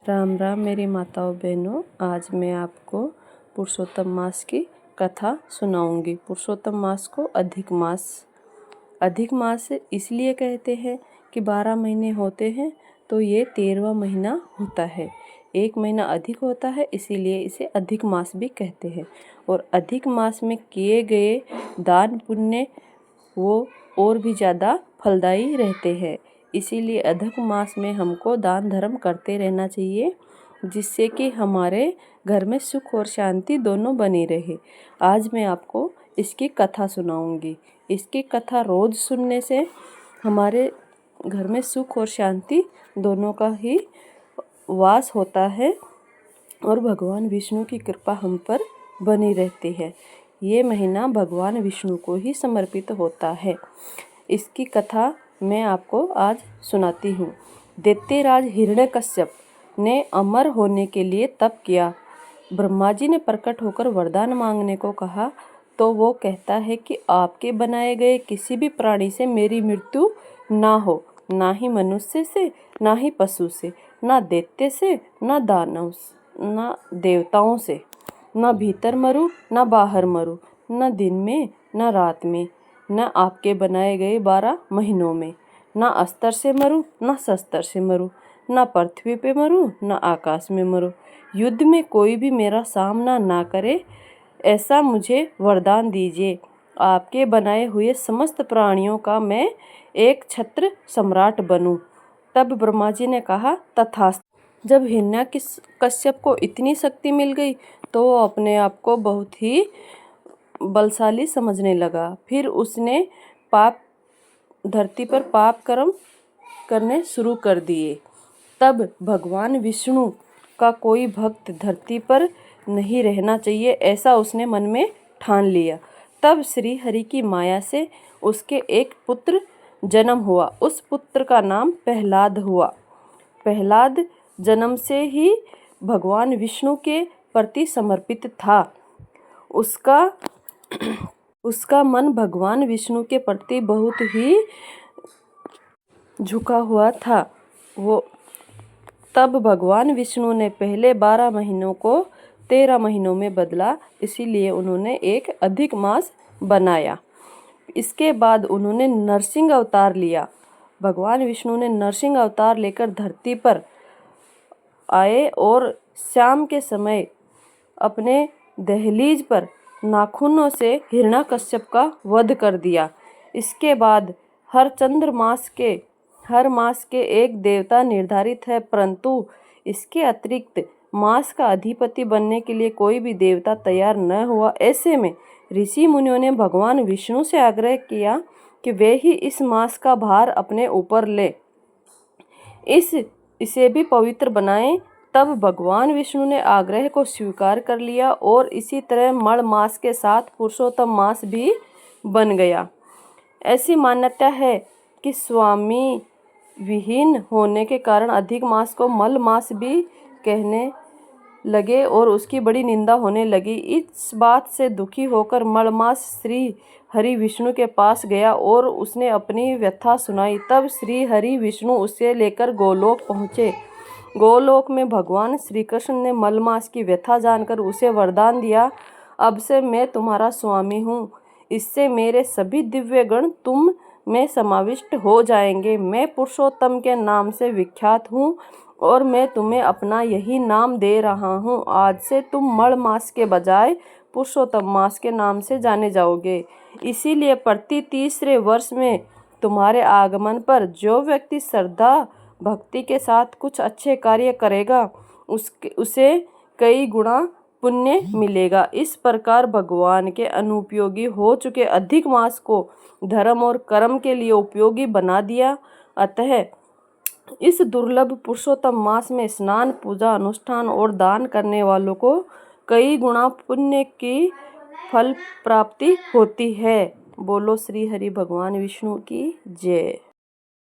राम राम मेरी माताओं बहनों, आज मैं आपको पुरुषोत्तम मास की कथा सुनाऊंगी। पुरुषोत्तम मास को अधिक मास इसलिए कहते हैं कि 12 महीने होते हैं तो ये 13वां महीना होता है। एक महीना अधिक होता है, इसीलिए इसे अधिक मास भी कहते हैं। और अधिक मास में किए गए दान पुण्य वो और भी ज़्यादा फलदायी रहते हैं। इसीलिए अधिक मास में हमको दान धर्म करते रहना चाहिए, जिससे कि हमारे घर में सुख और शांति दोनों बनी रहे। आज मैं आपको इसकी कथा सुनाऊंगी। इसकी कथा रोज़ सुनने से हमारे घर में सुख और शांति दोनों का ही वास होता है और भगवान विष्णु की कृपा हम पर बनी रहती है। ये महीना भगवान विष्णु को ही समर्पित होता है। इसकी कथा मैं आपको आज सुनाती हूँ। दैत्यराज हिरण्यकश्यप ने अमर होने के लिए तप किया। ब्रह्मा जी ने प्रकट होकर वरदान मांगने को कहा तो वो कहता है कि आपके बनाए गए किसी भी प्राणी से मेरी मृत्यु ना हो, ना ही मनुष्य से, ना ही पशु से, ना दैत्य से, ना दानव, ना देवताओं से, ना भीतर मरूं ना बाहर मरूं, न दिन में न रात में, न आपके बनाए गए 12 महीनों में, न अस्त्र से मरूं न शस्त्र से मरूं, न पृथ्वी पे मरूं न आकाश में मरूं, युद्ध में कोई भी मेरा सामना ना करे, ऐसा मुझे वरदान दीजिए। आपके बनाए हुए समस्त प्राणियों का मैं एक छत्र सम्राट बनूं। तब ब्रह्मा जी ने कहा तथास्तु। जब हिरण्यकश्यप को इतनी शक्ति मिल गई तो वो अपने आप को बहुत ही बलशाली समझने लगा। फिर उसने धरती पर पाप कर्म करने शुरू कर दिए। तब भगवान विष्णु का कोई भक्त धरती पर नहीं रहना चाहिए, ऐसा उसने मन में ठान लिया। तब श्री हरि की माया से उसके एक पुत्र जन्म हुआ। उस पुत्र का नाम प्रहलाद हुआ। प्रहलाद जन्म से ही भगवान विष्णु के प्रति समर्पित था। उसका मन भगवान विष्णु के प्रति बहुत ही झुका हुआ था। तब भगवान विष्णु ने पहले 12 महीनों को 13 महीनों में बदला, इसीलिए उन्होंने एक अधिक मास बनाया। इसके बाद उन्होंने नरसिंह अवतार लिया। भगवान विष्णु ने नरसिंह अवतार लेकर धरती पर आए और शाम के समय अपने दहलीज पर नाखूनों से हिरण्यकश्यप का वध कर दिया। इसके बाद हर मास के एक देवता निर्धारित है, परंतु इसके अतिरिक्त मास का अधिपति बनने के लिए कोई भी देवता तैयार न हुआ। ऐसे में ऋषि मुनियों ने भगवान विष्णु से आग्रह किया कि वे ही इस मास का भार अपने ऊपर ले, इसे भी पवित्र बनाएं। तब भगवान विष्णु ने आग्रह को स्वीकार कर लिया और इसी तरह मण मास के साथ पुरुषोत्तम मास भी बन गया। ऐसी मान्यता है कि स्वामी विहीन होने के कारण अधिक मास को मल मास भी कहने लगे और उसकी बड़ी निंदा होने लगी। इस बात से दुखी होकर मलमास श्री हरि विष्णु के पास गया और उसने अपनी व्यथा सुनाई। तब श्री हरि विष्णु उसे लेकर गोलोक पहुँचे। गोलोक में भगवान श्री कृष्ण ने मलमास की व्यथा जानकर उसे वरदान दिया, अब से मैं तुम्हारा स्वामी हूँ। इससे मेरे सभी दिव्य गण तुम में समाविष्ट हो जाएंगे। मैं पुरुषोत्तम के नाम से विख्यात हूँ और मैं तुम्हें अपना यही नाम दे रहा हूँ। आज से तुम मण मास के बजाय पुरुषोत्तम मास के नाम से जाने जाओगे। इसीलिए प्रति 3रे वर्ष में तुम्हारे आगमन पर जो व्यक्ति श्रद्धा भक्ति के साथ कुछ अच्छे कार्य करेगा उसे कई गुना पुण्य मिलेगा। इस प्रकार भगवान के अनुपयोगी हो चुके अधिक मास को धर्म और कर्म के लिए उपयोगी बना दिया। अतः इस दुर्लभ पुरुषोत्तम मास में स्नान, पूजा, अनुष्ठान और दान करने वालों को कई गुना पुण्य की फल प्राप्ति होती है। बोलो श्री हरि भगवान विष्णु की जय।